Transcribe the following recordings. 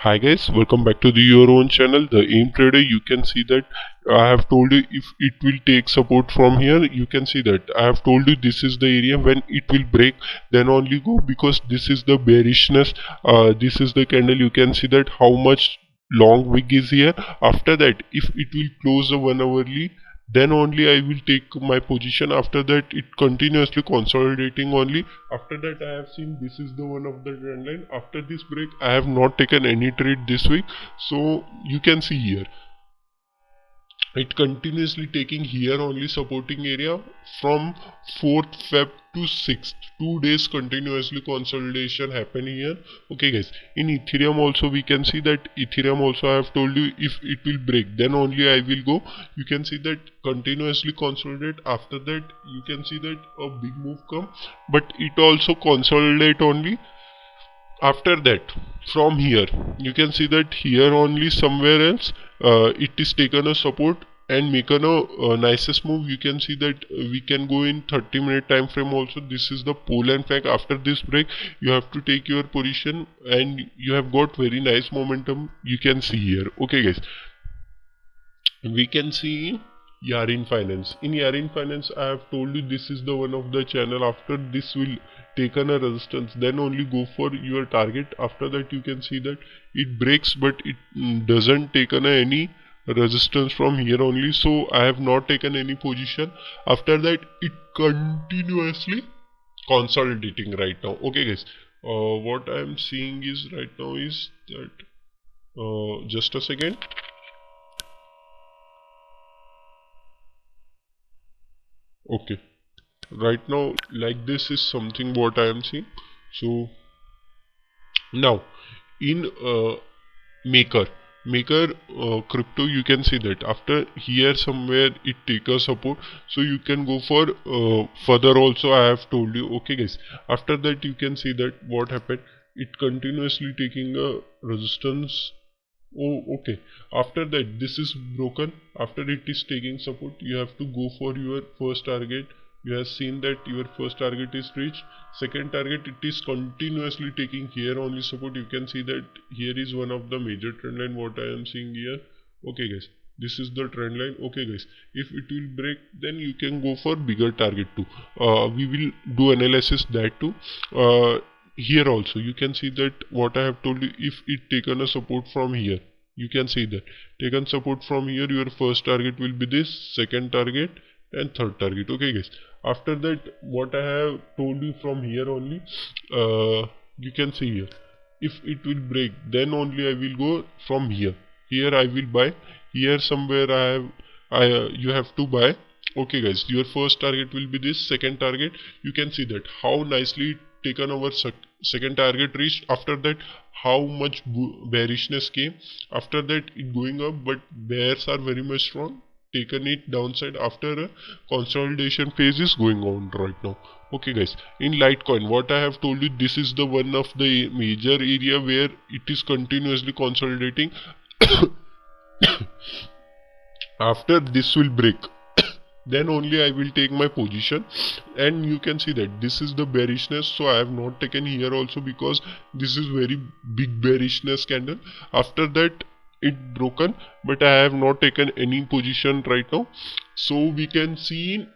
Hi guys, welcome back to your own channel, the Aim Trader. You can see that I have told you if it will take support from here. You can see that I have told you this is the area when it will break, then only go, because this is the bearishness. This is the candle. You can see that how much long wick is here. After that, if it will close the 1 hourly, then only I will take my position. After that, it continuously consolidating only. After that, I have seen this is the one of the trend line. After this break, I have not taken any trade this week. So you can see here, it continuously taking here only supporting area from 4th Feb to 6th. 2 days continuously consolidation happen here. Okay guys, in Ethereum also we can see that Ethereum also I have told you if it will break then only I will go. You can see that continuously consolidate. After that you can see that a big move come, but it also consolidate only. After that, from here you can see that here only somewhere else it is taken a support and making a nicest move. You can see that we can go in 30-minute time frame also. This is the pole and flag. After this break you have to take your position and you have got very nice momentum. You can see here. Okay guys, we can see Yarin Finance. In Yarin Finance, I have told you this is the one of the channel. After this will taken a resistance, then only go for your target. After that, you can see that it breaks, but it doesn't taken any resistance from here only. So I have not taken any position. After that, it continuously consolidating right now. Okay, guys. What I am seeing is right now is that just a second. Okay, right now like this is something what I am seeing. So now in maker crypto, you can see that after here somewhere it take a support, so you can go for further also. I have told you. Okay guys, after that you can see that what happened, it continuously taking a resistance. Oh, okay. After that, this is broken. After it is taking support, you have to go for your first target. You have seen that your first target is reached. Second target, it is continuously taking here only support. You can see that here is one of the major trend line what I am seeing here. Okay guys, this is the trend line. Okay guys, if it will break, then you can go for bigger target too. We will do analysis that too. Here also you can see that what I have told you, if it taken a support from here, you can see that taken support from here, your first target will be this, second target and third target. Okay guys, after that what I have told you from here only, you can see here, if it will break then only I will go from here. Here I will buy. Here somewhere you have to buy. Okay guys, your first target will be this, second target. You can see that how nicely taken our second target reached. After that how much bearishness came. After that it going up, but bears are very much strong, taken it downside. After a consolidation phase is going on right now. Okay guys, in Litecoin what I have told you, this is the one of the major area where it is continuously consolidating. After this will break, then only I will take my position. And you can see that this is the bearishness, so I have not taken here also because this is very big bearishness candle. After that it broken, but I have not taken any position right now. So we can see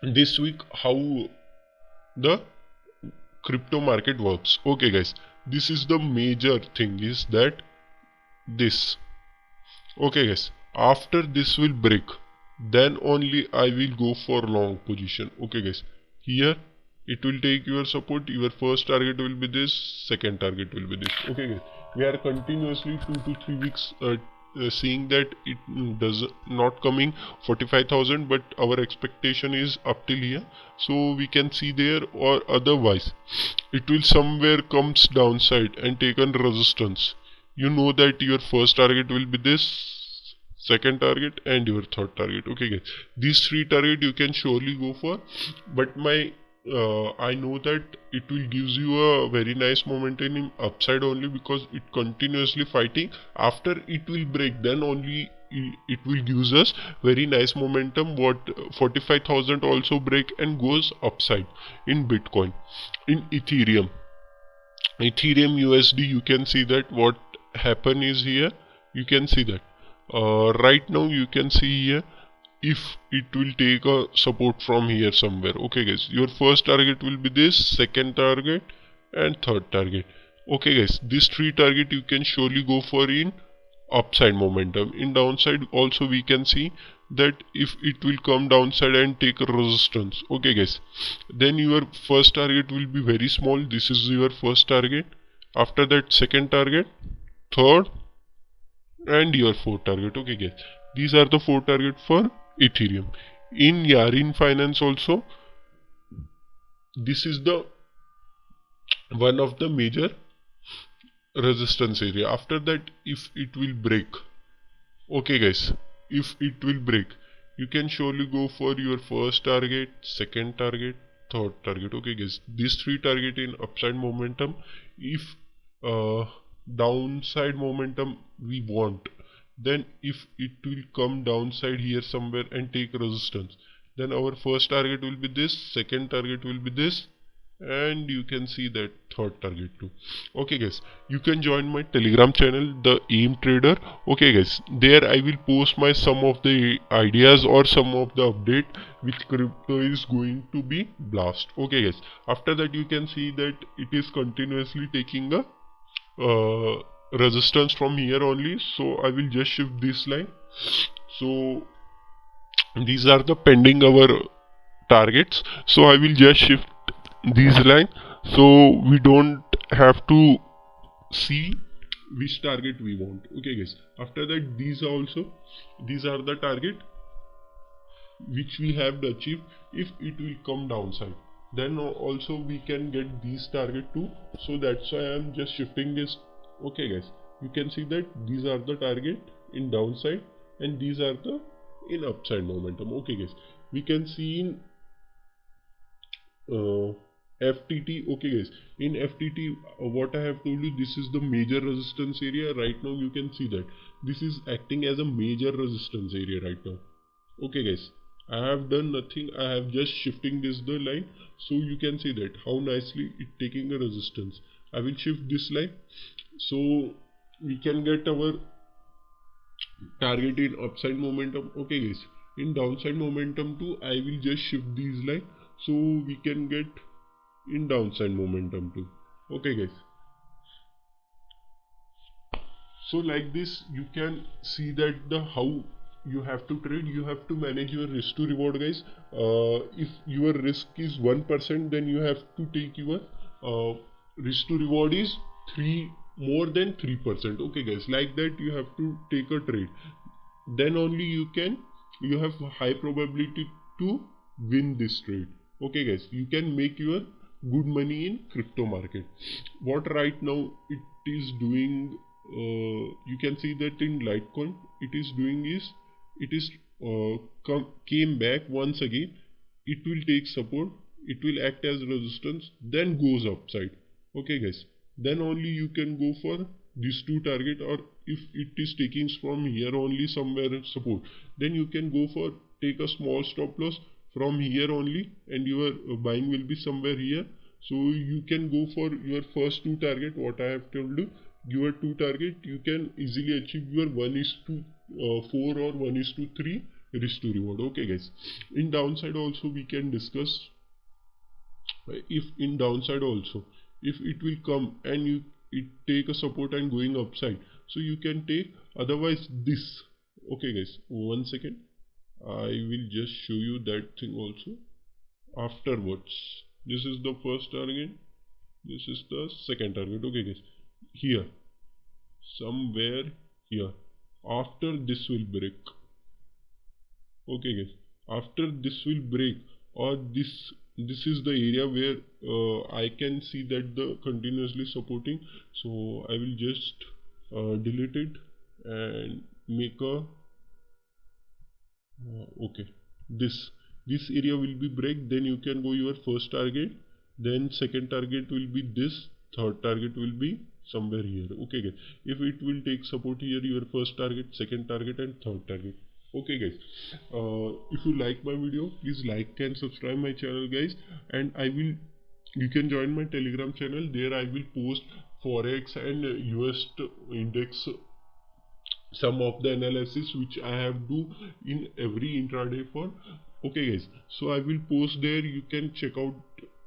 this week how the crypto market works. Okay guys, this is the major thing is that this. Okay guys, after this will break, then only I will go for long position. Okay guys, here it will take your support. Your first target will be this, second target will be this. Okay guys, we are continuously 2 to 3 weeks seeing that it does not coming 45,000, but our expectation is up till here, so we can see there, or otherwise it will somewhere comes downside and taken resistance. You know that your first target will be this, second target and your third target. Okay guys, these three target you can surely go for, but my I know that it will gives you a very nice momentum in upside only because it continuously fighting. After it will break, then only it will gives us very nice momentum. What 45,000 also break and goes upside in Bitcoin. In Ethereum USD, you can see that what happen is here, you can see that right now you can see here, if it will take a support from here somewhere. Okay guys, your first target will be this, second target and third target. Okay guys, this three target you can surely go for in upside momentum. In downside also we can see that if it will come downside and take a resistance, okay guys, then your first target will be very small. This is your first target, after that second target, third and your fourth target. Okay guys, these are the four targets for Ethereum. In Yarin Finance also, this is the one of the major resistance area. After that, if it will break, okay guys, if it will break, you can surely go for your first target, second target, third target. Okay guys, these three target in upside momentum. If uh, downside momentum we want, then if it will come downside here somewhere and take resistance, then our first target will be this, second target will be this, and you can see that third target too. Okay guys, you can join my Telegram channel, the Aim Trader. Okay guys, there I will post my some of the ideas or some of the update which crypto is going to be blast. Okay guys, after that you can see that it is continuously taking a resistance from here only. So I will just shift this line. So these are the pending our targets, so I will just shift these line, so we don't have to see which target we want. Okay guys, after that these are the target which we have achieved. If it will come downside, then also we can get these target too, so that's why I am just shifting this. Okay guys, you can see that these are the target in downside and these are the in upside momentum. Okay guys, we can see in FTT. Okay guys, in FTT what I have told you, this is the major resistance area. Right now you can see that this is acting as a major resistance area right now. Okay guys, I have done nothing, I have just shifting this the line, so you can see that how nicely it taking a resistance. I will shift this line, so we can get our target in upside momentum. Okay guys, in downside momentum too I will just shift these line, so we can get in downside momentum too. Okay guys, so like this you can see that the how you have to trade. You have to manage your risk to reward guys. If your risk is 1%, then you have to take your risk to reward is 3 more than 3%. Okay guys, like that you have to take a trade, then only you have high probability to win this trade. Okay guys, you can make your good money in crypto market. What right now it is doing, you can see that in Litecoin it is doing is, it is came back once again. It will take support, it will act as resistance, then goes upside. Okay guys, then only you can go for these two target, or if it is taking from here only somewhere support, then you can go for take a small stop loss from here only, and your buying will be somewhere here. So you can go for your first two target. What I have told you, your two target, you can easily achieve your 1 is to 4 or 1 is to 3 risk to reward. Okay guys, in downside also we can discuss. If in downside also, if it will come and you it take a support and going upside, so you can take, otherwise this. Okay guys, one second, I will just show you that thing also afterwards. This is the first target, this is the second target. Okay guys, here somewhere here, after this will break. Okay guys, after this will break, or this is the area where I can see that the continuously supporting, so I will just delete it and make a okay, this area will be break, then you can go your first target, then second target will be this, third target will be somewhere here. Okay guys, if it will take support here, your first target, second target and third target. Okay guys, if you like my video, please like and subscribe my channel guys, and you can join my Telegram channel. There I will post forex and US index, some of the analysis which I have do in every intraday for. Okay guys, so I will post there, you can check out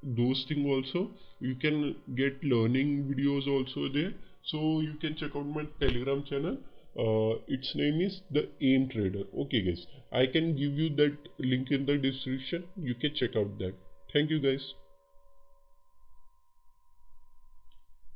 those things also. You can get learning videos also there, so you can check out my Telegram channel. Its name is the Aim Trader. Okay guys, I can give you that link in the description, you can check out that. Thank you guys.